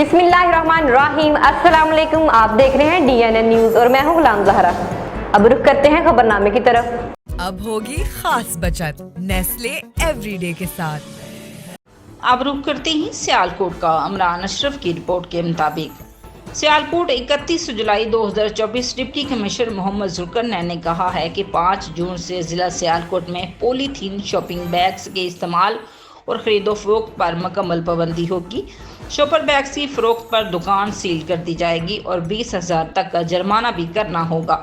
बिस्मिल्लाहिर्रहमानिर्रहीम। अस्सलाम वालेकुम। आप देख रहे हैं DNN न्यूज और मैं हूं गुलाम ज़हरा। अब रुख करते हैं खबरनामे की तरफ। अब होगी खास बचत नेस्ले एवरीडे के साथ। अब रुख करते हैं सियालकोट का। इमरान अशरफ की रिपोर्ट के मुताबिक सियालकोट 31 जुलाई 2024 डिप्टी कमिश्नर मोहम्मद जुल्करनैन ने कहा है कि 5 जून से ज़िला सियालकोट में पॉलीथीन शॉपिंग बैग्स के इस्तेमाल और ख़रीदो फरोख्त पर मुकम्मल पाबंदी होगी। शॉपर बैग्स की फ़रोख्त पर दुकान सील कर दी जाएगी और 20,000 तक का जुर्माना भी करना होगा।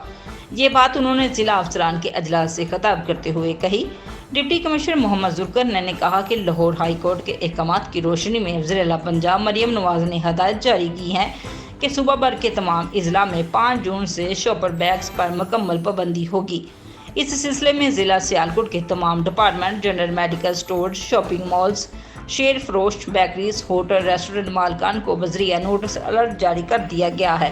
ये बात उन्होंने ज़िला अफसरान के अजलास से खिताब करते हुए कही। डिप्टी कमिश्नर मोहम्मद जुल्करनैन ने कहा कि लाहौर हाई कोर्ट के अहकामात की रोशनी में वज़ीर-ए-आला पंजाब मरियम नवाज़ ने हदायत जारी की है कि सूबा भर के तमाम अजला में 5 जून से शॉपर बैग्स पर मुकम्मल पाबंदी होगी। इस सिलसिले में ज़िला सियालकोट के तमाम department, general medical store, shopping malls, शेर फरोश, बेकरीज, होटल, रेस्टोरेंट मालकान को बजरिया नोटिस अलर्ट जारी कर दिया गया है।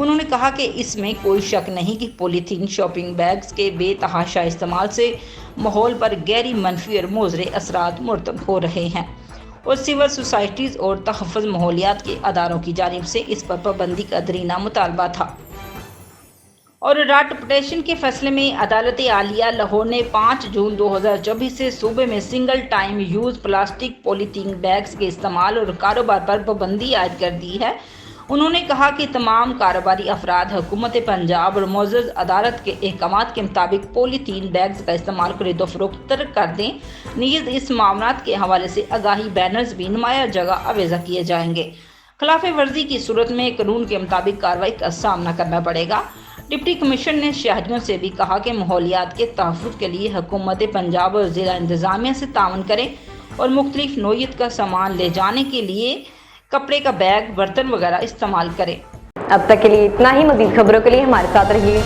उन्होंने कहा कि इसमें कोई शक नहीं कि पॉलीथीन शॉपिंग बैग्स के बेतहाशा इस्तेमाल से माहौल पर गहरी मनफी और मुज़रे असरात मुरतब हो रहे हैं और सिविल सोसाइटीज़ और तहफ़्फ़ुज़ माहौलियात के अदारों की जानिब से इस पर पाबंदी का दरीना मुतालबा था। और राट पटिशन के फैसले में अदालत आलिया लाहौर ने 5 जून 2024 से सूबे में single time use plastic polythene bags के इस्तेमाल और कारोबार पर पाबंदी आयद कर दी है। उन्होंने कहा कि तमाम कारोबारी अफराद हुकूमत पंजाब और मोअज़्ज़ज़ अदालत के अहकामात के मुताबिक पॉलीथीन बैग्स का इस्तेमाल खरीदो फरोख्त कर दें। नीज़ इस मामलात के हवाले से आगाही बैनर्स भी नुमाया जगह आवेज़ा किए जाएंगे। खिलाफ वर्जी की सूरत में कानून के मुताबिक कार्रवाई का सामना करना पड़ेगा। डिप्टी कमिश्नर ने शहरियों से भी कहा कि माहौलियात के तहफ़्फ़ुज़ के लिए हुकूमत पंजाब और ज़िला इंतज़ामिया से तावन करें और मुख्तलिफ नोयत का सामान ले जाने के लिए कपड़े का बैग, बर्तन वगैरह इस्तेमाल करें। अब तक के लिए इतना ही। मज़ीद खबरों के लिए हमारे साथ रहिए।